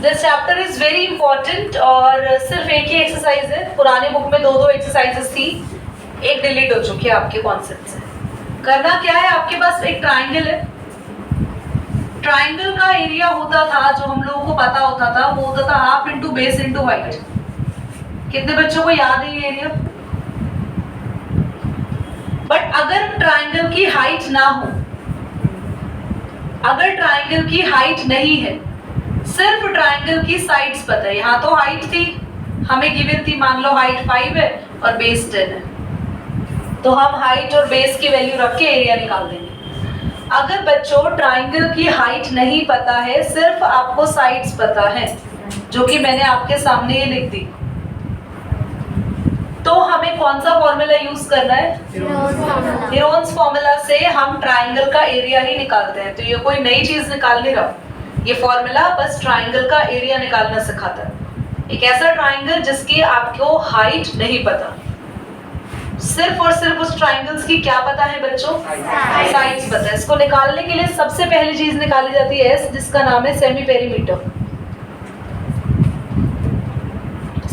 This chapter is very important और सिर्फ एक ही एक्सरसाइज है। पुराने बुक में 2-2 एक्सरसाइजेस थी, एक डिलीट हो चुकी है आपके कॉन्सेप्ट से। करना क्या है, आपके पास एक ट्राइंगल है। ट्राइंगल का एरिया होता था, जो हम लोगों को पता होता था, वो होता था half into base into height. कितने बच्चों को याद है ये एरिया? बट अगर ट्राइंगल की हाइट ना हो, अगर ट्राइंगल की हाइट नहीं है, सिर्फ ट्राइंगल की साइड्स पता है। यहाँ तो हाइट थी, हमें गिवन थी, मान लो हाइट 5 है और बेस 10 है, तो हम हाइट और बेस की वैल्यू रख के एरिया निकाल देंगे। अगर बच्चों ट्राइंगल की हाइट नहीं पता है, सिर्फ आपको साइड्स पता है, जो कि मैंने आपके सामने ये लिख दी, तो हमें कौन सा फॉर्मूला यूज करना है? हेरोन्स फॉर्मूला से हम ट्राइंगल का एरिया ही निकालते हैं। तो ये कोई नई चीज निकाल नहीं रहा, ये फॉर्मूला बस ट्राइंगल का एरिया निकालना सिखाता है। एक ऐसा ट्राइंगल जिसकी आपको हाइट नहीं पता, सिर्फ और सिर्फ उस ट्राइंगल्स की क्या पता है बच्चों? साइड्स पता है। इसको निकालने के लिए सबसे पहली चीज निकाली जाती है एस, जिसका नाम है सेमी पेरीमीटर।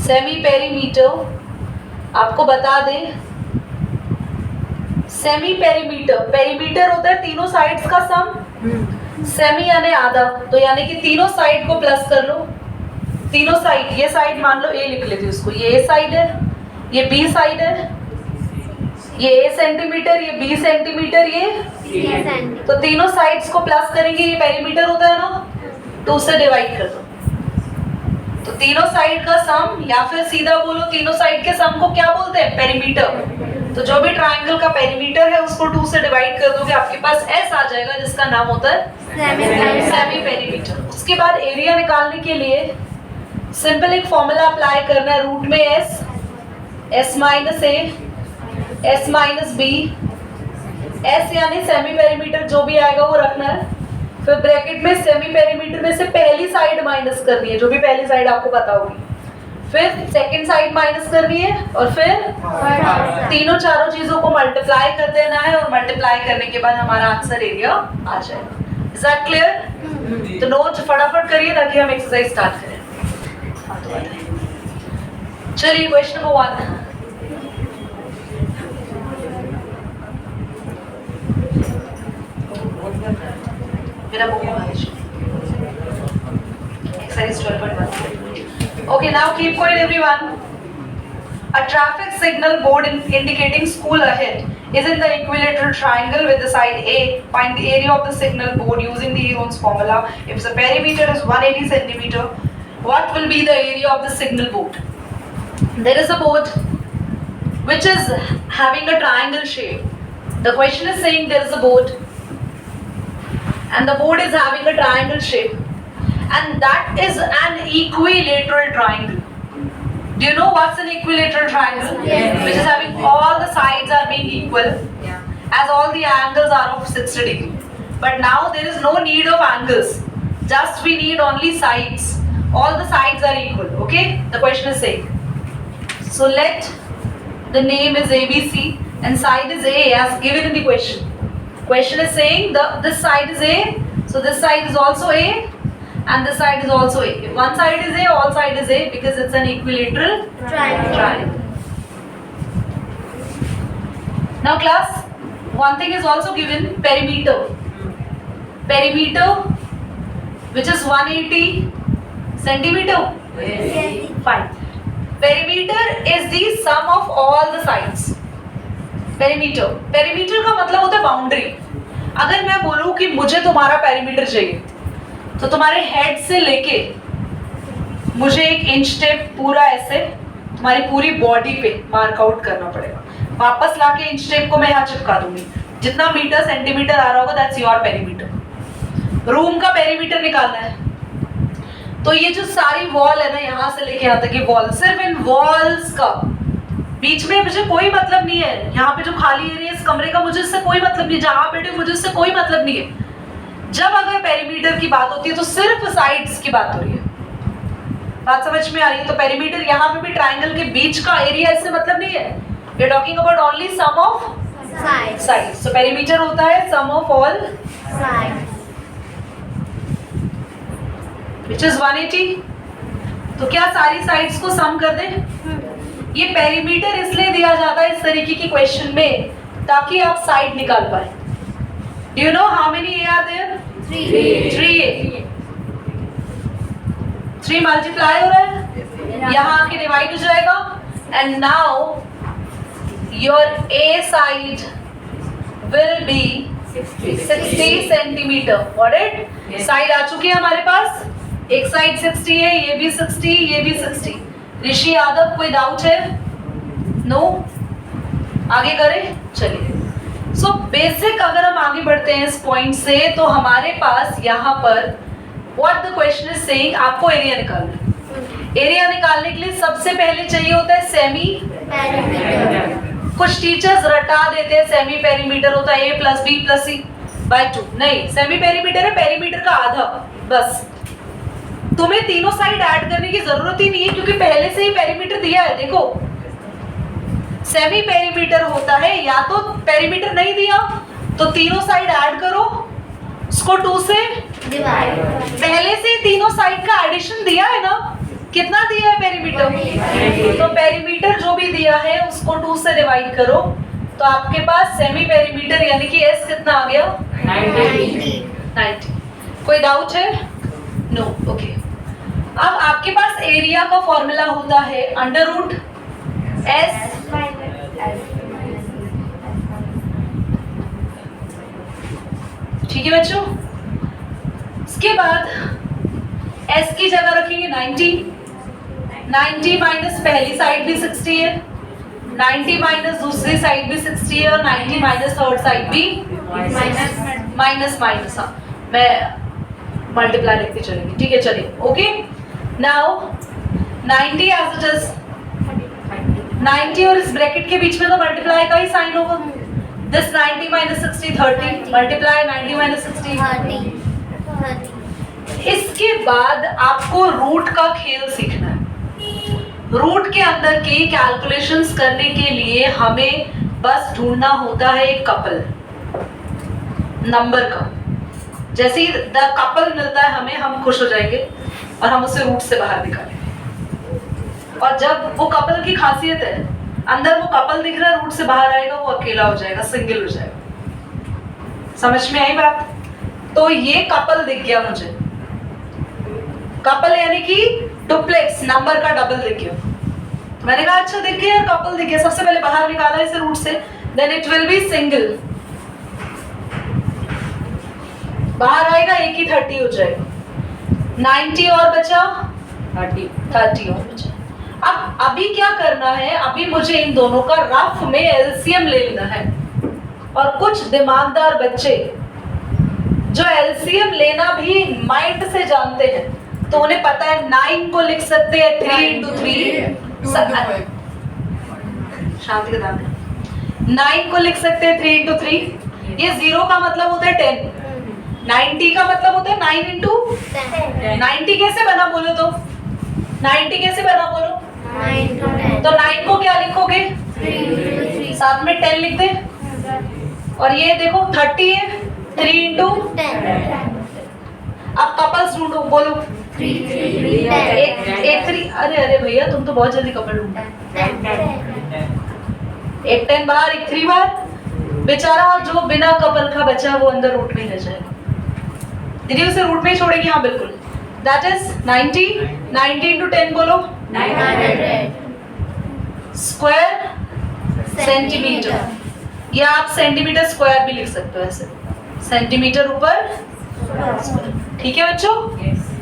सेमी पेरीमीटर आपको बता दें, सेमी पेरीमीटर, पेरीमीटर होता है तीनों साइड्स का सम। सेमी यानी आधा, तो यानी कि तीनों साइड को प्लस कर लो। तीनों साइड, ये साइड मान लो ए लिख लेती हूँ उसको, ये ए साइड है, ये बी साइड है, ये ए सेंटीमीटर, ये बी सेंटीमीटर, ये तो तीनों साइड्स को प्लस करेंगे, ये पेरीमीटर होता है ना, तो उससे डिवाइड कर दो। तो तीनों साइड का सम, या फिर सीधा बोलो तीनों साइड के सम को क्या बोलते हैं? पेरीमीटर। तो जो भी ट्राइंगल का पेरीमीटर है उसको 2 से डिवाइड कर दोगे, आपके पास एस आ जाएगा, जिसका नाम होता है सेमी पेरीमीटर। उसके बाद एरिया निकालने के लिए सिंपल एक फॉर्मूला अप्लाई करना है, रूट में एस, एस माइनस ए, एस माइनस बी, एस यानी सेमी पेरीमीटर जो भी आएगा वो रखना है। फिर ब्रैकेट में सेमी पेरीमीटर में से पहली साइड माइनस करनी है, जो भी पहली साइड आपको पता होगी, फिर सेकंड साइड माइनस करनी है, और फिर तीनों चारों चीजों को मल्टीप्लाई कर देना है, और मल्टीप्लाई करने के बाद हमारा आंसर एरिया आ जाएगा। Is that clear? तो नोट फटाफट करिए ताकि हम एक्सरसाइज स्टार्ट करें। चलिए क्वेश्चन नंबर 1, मेरा बुक है exercise 12.1. Okay, now keep quiet everyone. A traffic signal board indicating school ahead is in the equilateral triangle with the side A. Find the area of the signal board using the Heron's formula. If the perimeter is 180 centimeter, what will be the area of the signal board? There is a board which is having a triangle shape. The question is saying there is a board and the board is having a triangle shape, and that is an equilateral triangle. Do you know what's an equilateral triangle? Yes. Which is having all the sides are being equal, as all the angles are of 60 degree. But now there is no need of angles, just we need only sides. All the sides are equal. Okay, the question is saying, so let the name is ABC and side is A as given in the question. Question is saying this side is A, so this side is also A, and this side is also A. If one side is A, all side is A, because it's an equilateral triangle. Now class, one thing is also given, perimeter. Perimeter, which is 180 centimeter. Yes. Fine. Perimeter is the sum of all the sides. Perimeter, perimeter का मतलब होता है boundary. अगर मैं बोलूं कि मुझे तुम्हारा पेरीमीटर चाहिए, तो तुम्हारे हेड से लेके मुझे 1 इंच टेप पूरा ऐसे तुम्हारी पूरी बॉडी पे मार्क आउट करना पड़ेगा। वापस लाके इंच टेप को मैं यहाँ चिपका दूंगी, जितना मीटर सेंटीमीटर आ रहा होगा दैट्स योर पेरीमीटर। रूम का पेरीमीटर निकालना है, तो ये जो सारी वॉल है ना, यहाँ से लेके यहाँ तक ये वॉल, सिर्फ इन वॉल्स का बीच में मुझे कोई मतलब नहीं है। यहाँ पे जो खाली एरिया इस कमरे का, मुझे इससे कोई मतलब नहीं, जहाँ बैठे मुझे इससे कोई मतलब नहीं है। जब अगर पेरीमीटर की बात होती है तो सिर्फ साइड्स की बात हो रही है। बात समझ में आ रही है? तो पेरीमीटर यहाँ पे भी ट्राइंगल के बीच का एरिया, इससे मतलब नहीं है। We are talking about only sum of side. So perimeter होता है sum of all which is 180। तो क्या सारी साइड्स को सम कर दें? ये पेरीमीटर इसलिए दिया जाता है इस तरीके की क्वेश्चन में ताकि आप साइड निकाल पाए। Do you know how many A are there? 3 3 multiply हो रहा है, यहाँ आके डिवाइड हो जाएगा and now your A side will be 60 centimetre. Got it? Side आ चुकी है हमारे पास, एक साइड 60 है, ये भी 60, ये भी 60। ऋषि यादव कोई डाउट है? नो? आगे करें? चलिए। सो बेसिक अगर हम आगे बढ़ते हैं इस पॉइंट से तो हमारे पास यहाँ पर what the question is saying, आपको एरिया निकालना है। एरिया निकालने के लिए सबसे पहले चाहिए होता है सेमी पेरीमीटर। कुछ टीचर्स रटा देते हैं सेमी पेरीमीटर होता है a + b + c / 2। नहीं, सेमी पेरीमीटर है पेरीमीटर का आधा। बस तुम्हें तीनों साइड ऐड करने की जरूरत ही नहीं है क्योंकि पहले से ही पेरीमीटर दिया है। देखो सेमी पेरीमीटर होता है, या तो पेरीमीटर नहीं दिया तो तीनों साइड ऐड करो, उसको 2 से डिवाइड। पहले से तीनों साइड का एडिशन दिया है ना, कितना दिया है पेरीमीटर? तो पेरीमीटर जो भी दिया है उसको 2 से डिवाइड करो तो आपके पास सेमी पेरीमीटर यानी कि S कितना आ गया? 90। कोई डाउट है? नो? ओके। अब आपके पास एरिया का फॉर्मूला होता है √S। ठीक है बच्चों? इसके बाद S की जगह रखेंगे 90। 90 माइनस पहली साइड भी 60 है, 90 माइनस दूसरी साइड भी 60 है और 90 माइनस थर्ड साइड भी माइनस। हाँ, मैं मल्टीप्लाई लिखते चलेंगे। ठीक है, चलिए। Okay, now 90 as it is 90 और इस ब्रैकेट के बीच में तो मल्टीप्लाई का ही साइन होगा। This 90 minus 60 30 multiply 90 minus 60 30। इसके बाद आपको रूट का खेल सीखना है। रूट के अंदर की कैलकुलेशंस करने के लिए हमें बस ढूंढना होता है एक कपल नंबर का। जैसे ही द कपल मिलता है हमें, हम खुश हो जाएंगे और हम उसे रूट से बाहर निकालेंगे। और जब वो कपल की खासियत है, अंदर वो कपल दिख रहा है, रूट से बाहर आएगा वो अकेला हो जाएगा, सिंगल हो जाएगा। समझ में आई बात? तो ये कपल दिख गया मुझे। कपल यानी कि डुप्लेक्स, नंबर का डबल दिख गया। मैंने कहा अच्छा दिख गया, कपल दिख गया। सबसे पहले बाहर निकाला इसे रूट से, then it will be single. बाहर आएगा एक ही 30 हो जाएगा। 90 और बचा 30 और बचा। अब अभी क्या करना है, अभी मुझे इन दोनों का रफ में एलसीएम ले लेना है। और कुछ दिमागदार बच्चे जो एलसीएम लेना भी माइंड से जानते हैं तो उन्हें पता है 9 को लिख सकते हैं 3 × 3। शांति के दाम 9 को लिख सकते हैं 3 × 3। ये 0 का मतलब होता है 10, 90 का मतलब होता है 9 × 10। 90 कैसे बना बोलो तो? 90 कैसे बना बोलो? 9 तो 9 को क्या लिखोगे? 3 साथ में 10 लिख दे। और ये देखो 30 है, 3 × 10। अब कपल्स ढूंढो, बोलो। 1 3। अरे भैया तुम तो बहुत जल्दी कपल ढूंढो। 1 10 बाहर, 1 3 बाहर। बेचारा जो बिना कपल का बचा वो अंदर रूट में रह जाएगा। दीदी उसे रूट में छोड़ेगी? हाँ बिल्कुल। दैट इज 90 × 10 बोलो। 900 स्क्वायर सेंटीमीटर, या आप सेंटीमीटर स्क्वायर भी लिख सकते हो ऐसे, सेंटीमीटर ऊपर। ठीक है बच्चों?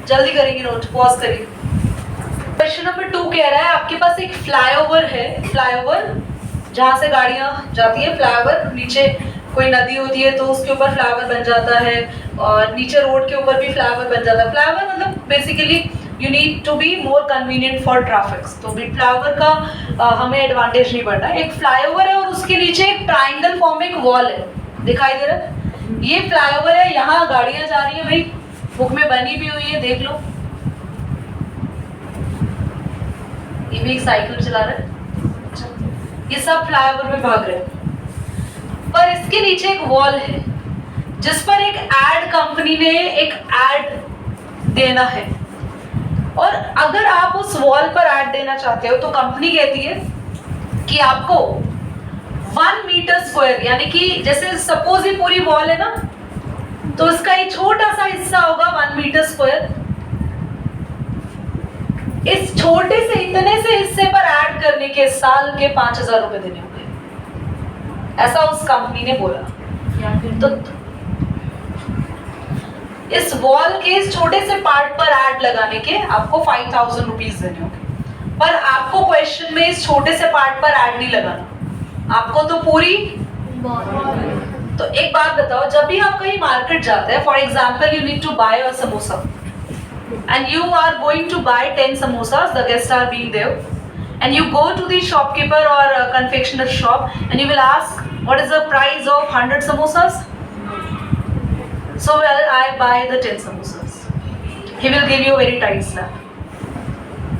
जल्दी करेंगे नोट, पॉज करिए। क्वेश्चन नंबर 2 कह रहा है आपके पास एक फ्लाईओवर है, फ्लाईओवर जहाँ से गाड़ियाँ जाती है। फ्लाईओवर नीचे कोई नदी होती है तो उसके ऊपर फ्लाईओवर बन जाता है, और नीचे रोड के ऊपर भी फ्लाईओवर बन जाता है। फ्लाईओवर मतलब basically you need to be more convenient for traffic. तो भी फ्लाईओवर का हमें एडवांटेज नहीं बढ़ना। एक फ्लाईओवर है और उसके नीचे एक ट्राइंगल फॉर्म में एक वॉल है, दिखाई दे रहा है? ये फ्लाईओवर है, यहाँ गाड़ियाँ जा रही है भाई, बुक में बनी भी हुई है, देख लो। ये भी एक साइकिल चला रहा है। ये सब फ्लाईओवर पे भाग रहे हैं। अगर इसके नीचे एक वॉल है जिस पर एक एड कंपनी ने एक एड देना है, और अगर आप उस वॉल पर ऐड देना चाहते हो तो कंपनी कहती है कि आपको 1 मीटर स्क्वायर, यानी कि जैसे सपोज ये पूरी वॉल है ना, तो इसका एक छोटा सा हिस्सा होगा 1 मीटर स्क्वायर। इस छोटे से इतने से हिस्से पर ऐड करने के साल के 5,000 रुपए देने होंगे, ऐसा उस कंपनी ने बोला। तो इस वॉल के इस छोटे से पार्ट पर ऐड लगाने के आपको 5,000 रुपीज देने होंगे, पर आपको क्वेश्चन में इस छोटे से पार्ट पर ऐड नहीं लगाना, आपको तो पूरी। तो एक बात बताओ, जब भी आप कहीं मार्केट जाते हैं, for example you need to buy a samosa and you are going to buy 10 samosas, the guests are being there, and you go to the shopkeeper or a confectioner shop and you will ask what is the price of 100 samosas. So well, I buy the 10 samosas. He will give you a very tight slap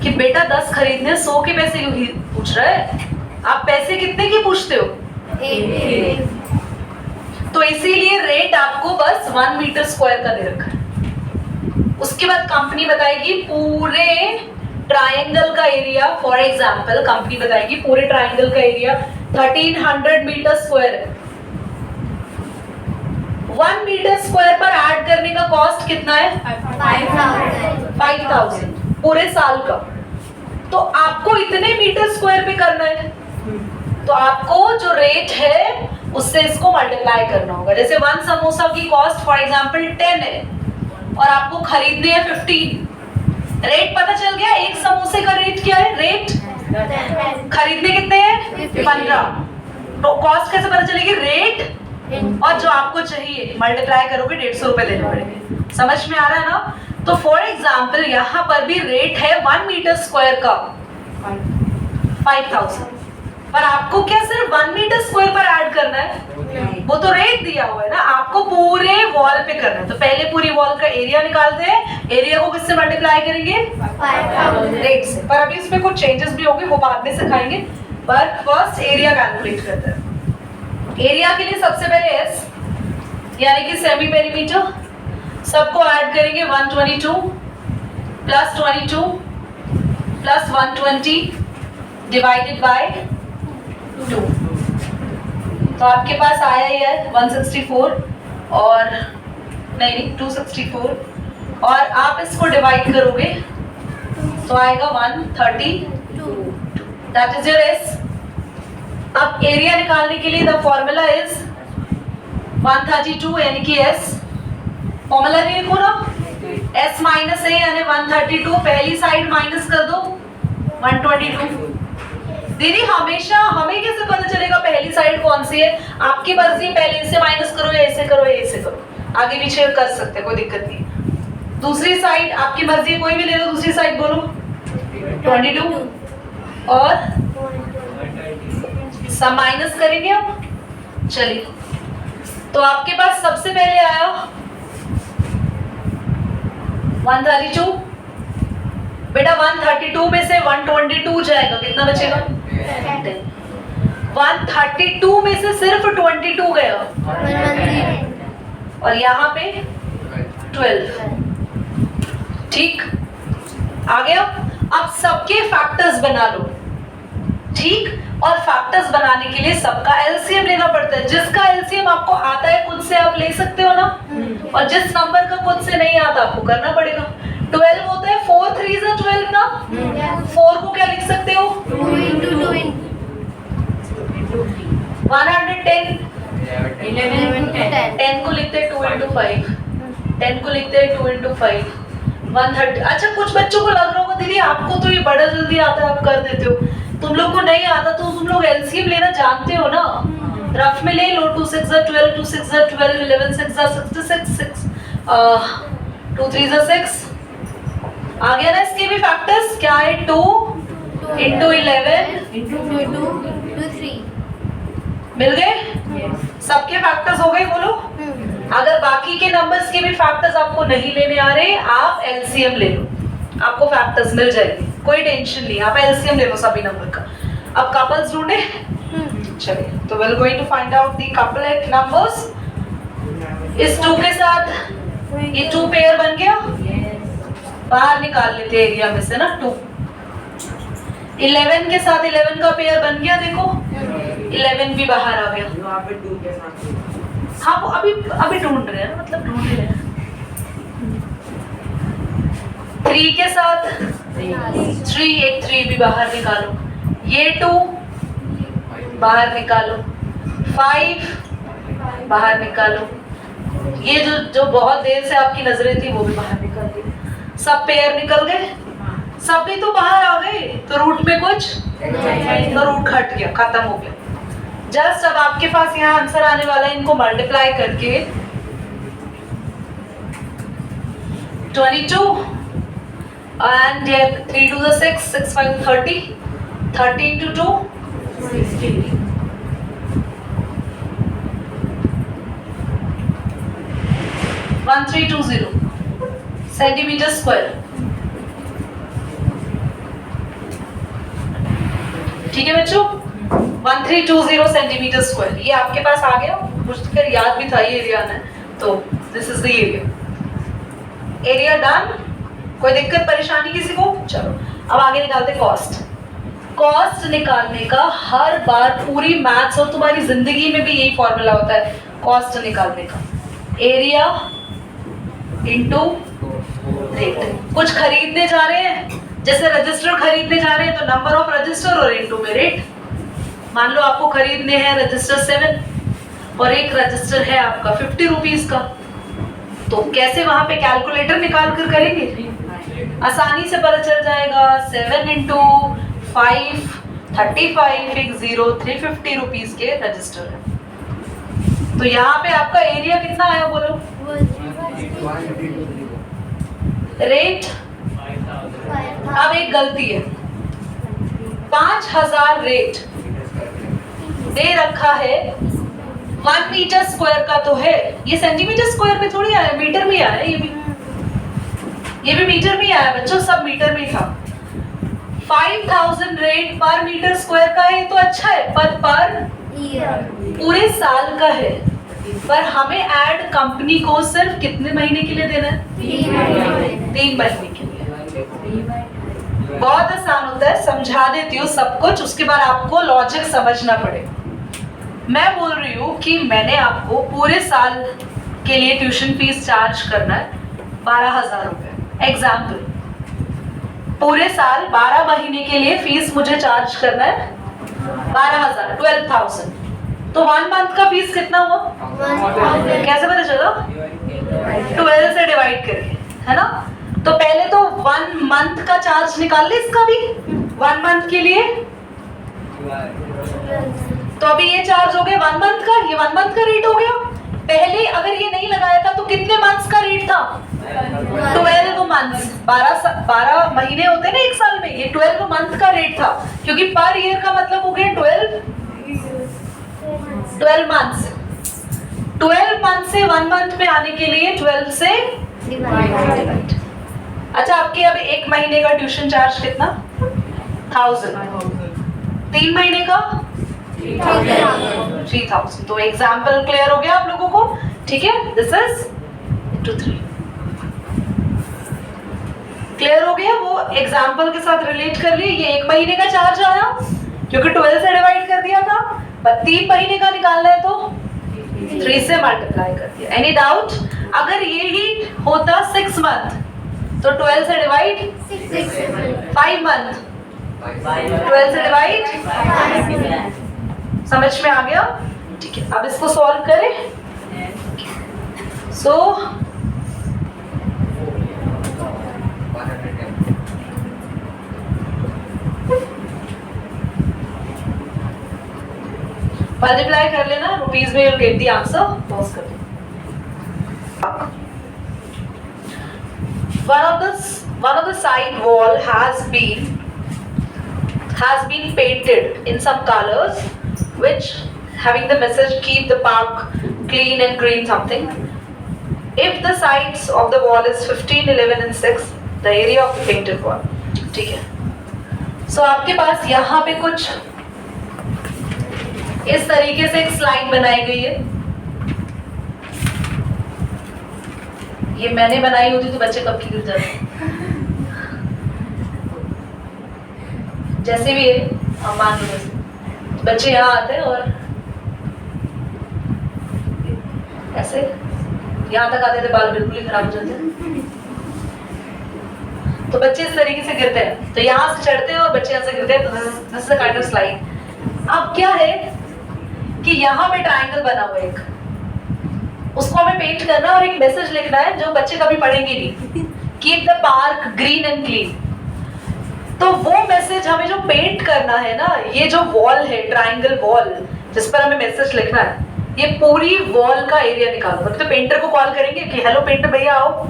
कि बेटा 10 खरीदने 100 के पैसे क्यों ही पूछ रहा है, आप पैसे कितने की पूछते हो? तो इसीलिए रेट आपको बस 1 मीटर स्क्वायर का दे रखा है। उसके बाद कंपनी बताएगी पूरे ट्रायंगल का एरिया, फॉर एग्जांपल कंपनी बताएगी पूरे ट्रायंगल का एरिया 1300 मीटर स्क्वायर है। 1 मीटर स्क्वायर पर ऐड करने का कॉस्ट कितना है? 5,000 पूरे साल का। तो आपको इतने मीटर स्क्वायर पे करना है, तो आपको जो रेट है उससे इसको मल्टीप्लाई करना होगा। जैसे 1 समोसा की कॉस्ट फॉर एग्जांपल 10 है और आपको खरीदने हैं 15, रेट पता चल गया। एक समोसे का रेट क्या है? रेट खरीदने कितने हैं? 15। तो कॉस्ट कैसे पता चलेगी? रेट और जो आपको चाहिए मल्टीप्लाई करोगे 150 रुपए देने पड़ेंगे। समझ में आ रहा है ना? तो फॉर एग्जाम्पल यहाँ पर भी रेट है 1 मीटर स्क्वायर का 5,000, पर आपको क्या सिर्फ 1 मीटर स्क्वायर पर ऐड करना है? वो तो रेट दिया हुआ है ना, आपको पूरे वॉल पे करना है। तो पहले पूरी वॉल का एरिया निकालते हैं, एरिया को किससे मल्टीप्लाई करेंगे? 5,000 रेट से। पर अभी इसमें कुछ चेंजेस भी होंगे, वो बाद में सिखाएंगे, पर फर्स्ट एरिया कैलकुलेट करते हैं। एरिया के लिए सबसे पहले एस यानी कि सेमी पेरीमीटर, सबको ऐड करेंगे 122 प्लस 22 प्लस 120 डिवाइडेड बाय 2। तो आपके पास आया ही है 164 और नहीं 264, और आप इसको डिवाइड करोगे तो आएगा 132, दैट इज योर एस। अब एरिया निकालने के लिए द फॉर्मूला इज 132 यानी कि एस, फॉर्मूला नहीं लिखो ना, एस माइनस ए यानी 132, पहली साइड माइनस कर दो 122। दीदी हमेशा हमें कैसे पता चलेगा पहली साइड कौन सी है? आपकी मर्जी, पहले इससे माइनस करो या ऐसे करो या ऐसे करो, आगे पीछे कर सकते हैं, कोई दिक्कत नहीं। दूसरी साइड आपकी मर्जी, कोई भी ले लो, दूसरी साइड बोलो 22 और सब माइनस करेंगे अब। चलिए, तो आपके पास सबसे पहले आया 132, बेटा 132 में से 122 जाएगा, कितना बचेगा? 132 में से सिर्फ 22 गया और यहाँ पे 12, ठीक आ गया। अब सबके फैक्टर्स बना लो, ठीक, और फैक्टर्स बनाने के लिए सबका एलसीएम लेना पड़ता है। जिसका एलसीएम आपको आता है खुद से आप ले सकते हो ना, और जिस नंबर का खुद से नहीं आता आपको करना पड़ेगा। 12 होता है 4 3 12 ना, 4 को क्या लिख सकते हो? 110 10 को लिखते हैं 2 into 5, 10 को लिखते हैं 2 into 5, 130। अच्छा, कुछ बच्चों को लग रहा होगा दीदी आपको तो ये बड़ा जल्दी आता है, आप कर देते हो, तुम लोग को नहीं आता तो तुम लोग एलसीएम लेना जानते हो ना, रफ में ले लो। 2 6 12, 2 6 12, 11 6 66, 2 3 6, आ गया ना। इसके भी फैक्टर्स क्या है? 2 into 11 into 3 मिल गए? सबके फैक्टर्स हो गए, बोलो। अगर बाकी के नंबर्स के भी फैक्टर्स आपको नहीं लेने आ रहे, आप एलसीएम ले लो, आपको फैक्टर्स मिल जाएंगे, कोई टेंशन नहीं, आप एलसीएम ले लो सभी नंबर का। अब कपल्स ढूंढे, चलिए, तो we're going to find out the couplet numbers. इस 2 के साथ ये 2 पेयर बन गया, बाहर निकाल लेते हैं एरिया में से ना 2। 11 के साथ 11 का पेयर बन गया, देखो 11 भी बाहर आ गया। हाँ वो अभी ढूंढ रहे हैं, मतलब ढूंढ रहे हैं। 3 के साथ 3, एक 3 भी बाहर निकालो, ये 2 बाहर निकालो, 5 बाहर निकालो, ये जो बहुत देर से आपकी नजरें थी वो भी बाहर निकल गई। सब पेयर निकल गए, सब भी तो बाहर आ गए, तो रूट में कुछ तो रूट हट गया, खत्म हो गया। जस्ट अब आपके पास यहाँ आंसर आने वाला है, इनको मल्टीप्लाई करके 22 and 3 to the 6, 6 5 30, 30 into 2 60, 1320 centimetre square. ठीक है बच्चों, 1320 सेंटीमीटर स्क्वायर, ये आपके पास आ गया। मुझे याद भी था ये एरिया ना, तो this is the area. Area done, कोई दिक्कत परेशानी किसी को? चलो अब आगे निकालते कॉस्ट। कॉस्ट निकालने का हर बार पूरी मैथ्स और तुम्हारी जिंदगी में भी यही फॉर्मूला होता है कॉस्ट निकालने का, एरिया इनटू रेट। कुछ खरीदने जा रहे हैं, जैसे रजिस्टर खरीदने जा रहे हैं तो नंबर ऑफ रजिस्टर और इनटू में रेट। मान लो आपको खरीदने हैं रजिस्टर 7 और एक रजिस्टर है आपका 50 रुपीज का, तो कैसे वहां पे कैलकुलेटर निकाल कर करेंगे? आसानी से पता चल जाएगा 7 into 5 35, एक 0, 350 रुपीज के रजिस्टर है। तो यहाँ पे आपका एरिया कितना आया बोलो? रेट अब एक गलती है, 5000 रेट दे रखा है, 1 मीटर स्क्वायर का तो है, ये सेंटीमीटर स्क्वायर में थोड़ी आया, मीटर में आया, ये भी मीटर में आया बच्चों, सब मीटर में था। 5000 रेट पर मीटर स्क्वायर का है तो अच्छा है, पर पूरे साल का है, पर हमें ऐड कंपनी को सिर्फ कितने महीने के लिए देना है? 3 महीने के लिए। बहुत आसान होता है, समझा देती हूँ सब कुछ, उसके बाद आपको लॉजिक समझना पड़ेगा। मैं बोल रही हूँ कि मैंने आपको पूरे साल के लिए ट्यूशन फीस चार्ज करना है 12,000 रुपए। एग्जाम्पल, पूरे साल 12 महीने के लिए फीस मुझे चार्ज करना है 12,000, 12,000। तो 1 मंथ का फीस कितना हुआ? कैसे पता चला? 12 से डिवाइड करके, है ना? तो पहले तो 1 मंथ का चार्ज निकाल ले, इसका भी 1 मंथ के लिए। तो अभी ये चार्ज हो गया 1 मंथ का, ये 1 मंथ का रेट हो गया। पहले अगर ये नहीं लगाया था तो कितने मंथ्स का रेट था? 12 मंथ्स। 12 महीने होते हैं ना एक साल में, ये 12 मंथ का रेट था, क्योंकि पर ईयर का मतलब हो गया 12 मंथ्स। 12 मंथ से 1 मंथ में आने के लिए 12 से डिवाइड। अच्छा, आपके अब 1 महीने का ट्यूशन चार्ज कितना? 1000। 3 महीने का 3000। तो एग्जाम्पल क्लियर हो गया आप लोगों को? ठीक है, दिस इज 2 3 क्लियर हो गया। वो एग्जाम्पल के साथ रिलेट कर लिए। ये 1 महीने का चार्ज आया क्योंकि 12 से डिवाइड कर दिया था, पर 3 महीने का निकालना है तो 3 से मल्टीप्लाई कर दिया। Any doubt? अगर ये ही होता 6 मंथ तो 12 से डिवाइड 5 मंथ, 12 से डिवाइड, समझ में आ गया? ठीक है, अब इसको सॉल्व करें। सो मल्टीप्लाई कर लेना, रुपीज में you'll get the answer। Pause कर दो। One of the side wall has been painted in some colors which having the message keep the park clean and green something. If the sides of the wall is 15, 11 and 6, the area of the painted wall। ठीक है, so आपके पास यहाँ पे कुछ इस तरीके से एक स्लाइड बनाई गई है। ये मैंने बनाई होती तो बच्चे कब की गिर जाते। जैसे भी है, हम मान लो जैसे बच्चे यहाँ आते हैं और ऐसे यहाँ तक आते थे, बाल बिल्कुल ही खराब हो जाते हैं। तो बच्चे इस तरीके से गिरते हैं, तो यहाँ से चढ़ते हैं और बच्चे यहाँ से गिरते हैं। तो this is kind of slide. अब क्या है कि यहाँ पे ट्रायंगल बना हुआ है एक, उसको हमें पेंट करना है और एक मैसेज लिखना है जो बच्चे कभी पढ़ेंगे नहीं, keep the park green and clean. तो वो मैसेज हमें जो पेंट करना है ना, ये जो वॉल है, ट्रायंगल वॉल जिस पर हमें मैसेज लिखना है, ये पूरी वॉल का एरिया निकालो। मतलब तो पेंटर को कॉल करेंगे कि हेलो पेंटर भैया आओ,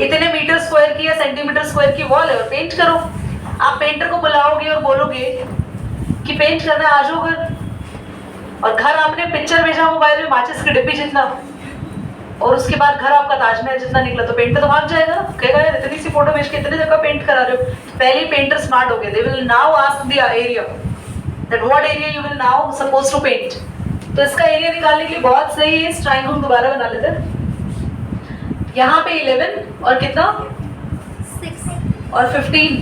इतने मीटर स्क्वायर की या सेंटीमीटर स्क्वायर की वॉल है और पेंट करो। आप पेंटर को बुलाओगे और बोलोगे कि पेंट करना आ जाओ घर, और घर आपने पिक्चर भेजा मोबाइल में माचिस की डिब्बी जितना, और उसके बाद घर आपका ताजमहल जितना निकला, तो पेंटर तो भाग जाएगा, कहेगा यार इतनी सी फोटो भेज के इतने जगह पेंट करा रहे हो। पहले पेंटर स्मार्ट हो गए, they will now ask the area that what area you will now suppose to paint. तो इसका एरिया निकालने के लिए बहुत सही है, इस ट्रायंगल को दोबारा बना लेते हैं। यहाँ पे 11 और कितना 6 और 15,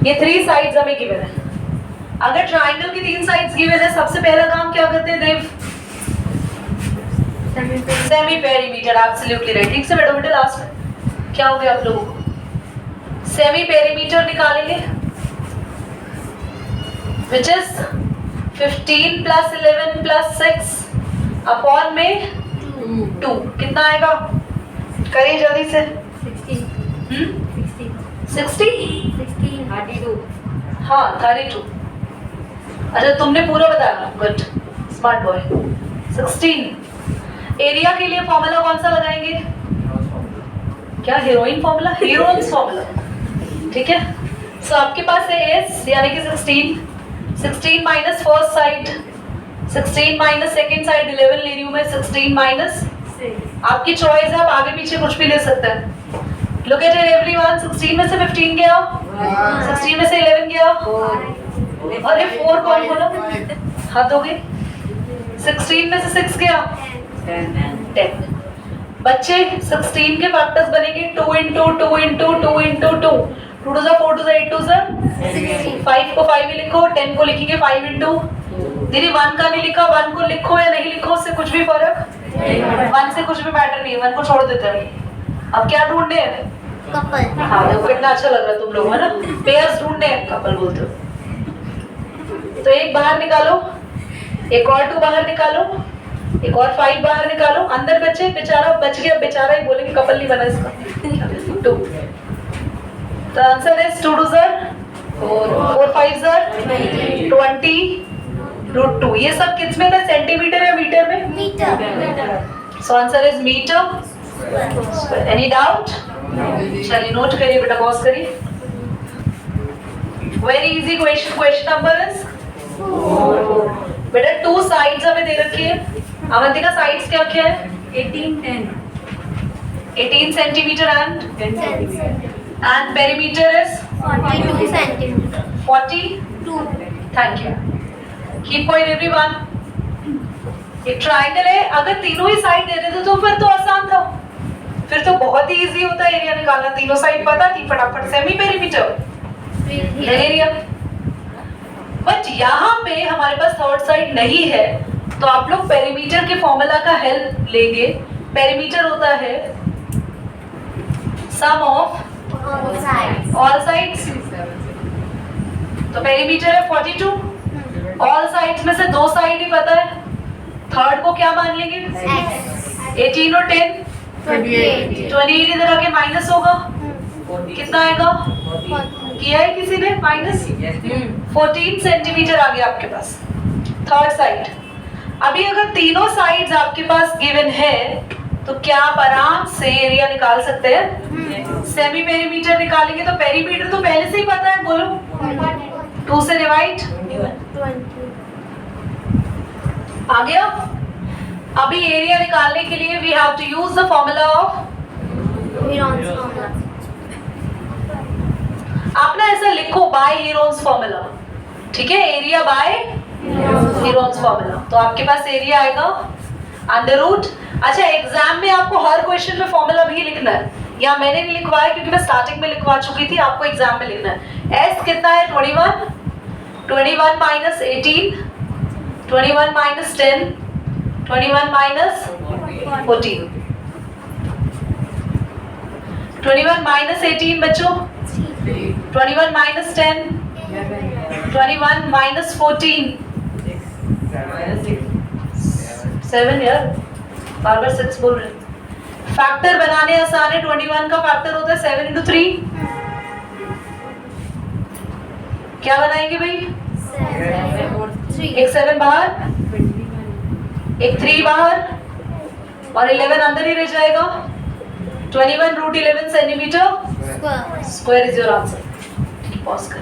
ये 3 साइड्स हमें गिवन है। अगर ट्रायंगल की 3 साइड्स गिवन है, सबसे पहला काम क्या करते हैं Dev? Semi perimeter. Absolutely right. ठीक से बैठो बेटे, लास्ट में क्या हो गया आप लोगों को? सेमी पेरीमीटर निकालेंगे, which is 15 plus 11 plus 6 upon में 2। कितना आएगा? करिए जल्दी से। 60 हाँ 32। अच्छा तुमने पूरा बताया, गुड स्मार्ट बॉय। 16। एरिया के लिए फॉर्मूला कौन सा लगाएंगे? क्या हीरोइन फॉर्मूला? Heroines formula. ठीक है, सो आपके पास है एस यानी कि 16 minus first side, 16 minus second side 11 ले रही हूं मैं, 16 माइनस, आपकी चॉइस है, आप आगे पीछे कुछ भी ले सकते हैं। लुक एट इट एवरीवन, 16 में से 15 गया, 16 में से 11 गया, अरे 4 कौन बोला? हाथ हो गए। 16 में से 6 गया 10। बच्चे 16 के फैक्टर्स बनेंगे 2 into 2 into 2 into 2, 2 to 4 to 8 to 5 को 5 ही लिखो, 10 को लिखेंगे 5 इंटू। दीदी 1 का नहीं लिखा, 1 को लिखो या नहीं लिखो उससे कुछ भी फर्क, 1 से कुछ भी मैटर नहीं है, 1 को छोड़ देते हैं। अब क्या ढूंढने हैं? कपल। हाँ देखो कितना अच्छा लग रहा है तुम लोग, है ना? पेयर्स ढूंढने हैं, कपल बोलते हो। तो एक बाहर निकालो, एक और 2 बाहर निकालो, एक और 5 बाहर निकालो। अंदर बच्चे, बेचारा बच गया, बेचारा ही बोलेंगे कपल नहीं बना इसका। 2। तो आंसर इज 2 2 4 5 20 रूट 2। ये सब किस में है? सेंटीमीटर या मीटर में? Metre. So answer is metre. Any doubt? चलिए नोट करिए बेटा, पॉज करिए। Very easy question. Question number is बेटा 2 साइड्स हमें दे रखी है। अवंतिका साइड्स क्या क्या है? 18 centimetre and perimeter is 42 centimetre. 42। Thank you. Keep point everyone. एक ट्रायंगल है, अगर तीनों ही साइड दे देते तो फिर तो आसान था, फिर तो बहुत ही इजी होता है एरिया निकालना। तीनों साइड पता थी, फटाफट सेमी पेरीमीटर एरिया। बट यहाँ पे हमारे पास थर्ड साइड नहीं है, तो आप लोग पेरीमीटर के फॉर्मूला का हेल्प लेंगे। पेरीमीटर होता है सम ऑफ ऑल साइड्स। तो पेरीमीटर है 42। ऑल साइड्स में से 2 साइड ही पता है, थर्ड को क्या मान लेंगे? 18 और 10 28 इधर आके माइनस होगा, कितना आएगा? किया है किसी ने माइनस? 14 सेंटीमीटर आ गया आपके पास थर्ड साइड। अभी अगर तीनों साइड्स आपके पास गिवन है तो क्या आप आराम से एरिया निकाल सकते हैं? सेमी पेरीमीटर निकालेंगे तो पेरीमीटर तो पहले से ही पता है, बोलो 2 से डिवाइड 20 आ गया। अभी एरिया निकालने के लिए we have to use the formula of, आप ना ऐसा लिखो बाय हीरोन्स फॉर्मूला। ठीक है, एरिया बाय हीरोन्स फॉर्मूला। तो आपके पास एरिया आएगा अंडर रूट। अच्छा, एग्जाम में आपको हर क्वेश्चन में फॉर्मूला भी लिखना है, या मैंने नहीं लिखवाया क्योंकि मैं स्टार्टिंग में लिखवा चुकी थी, आपको एग्जाम में लिखना है। एस कितना है 21, 21 माइनस 18, 21 माइनस 10, 21 माइनस 14, 21 माइनस 18 बच्चों, 21 माइनस 10, 21 माइनस 14, 7 यार, बार बार 6 बोल रहे हैं। फैक्टर बनाने आसान है, 21 का फैक्टर होता है 7 into 3। क्या बनाएंगे भाई? एक 7 बाहर, एक 3 बाहर, और 11 अंदर ही रह जाएगा। 21 √11 centimetre Square. Square is your answer. Pause कर।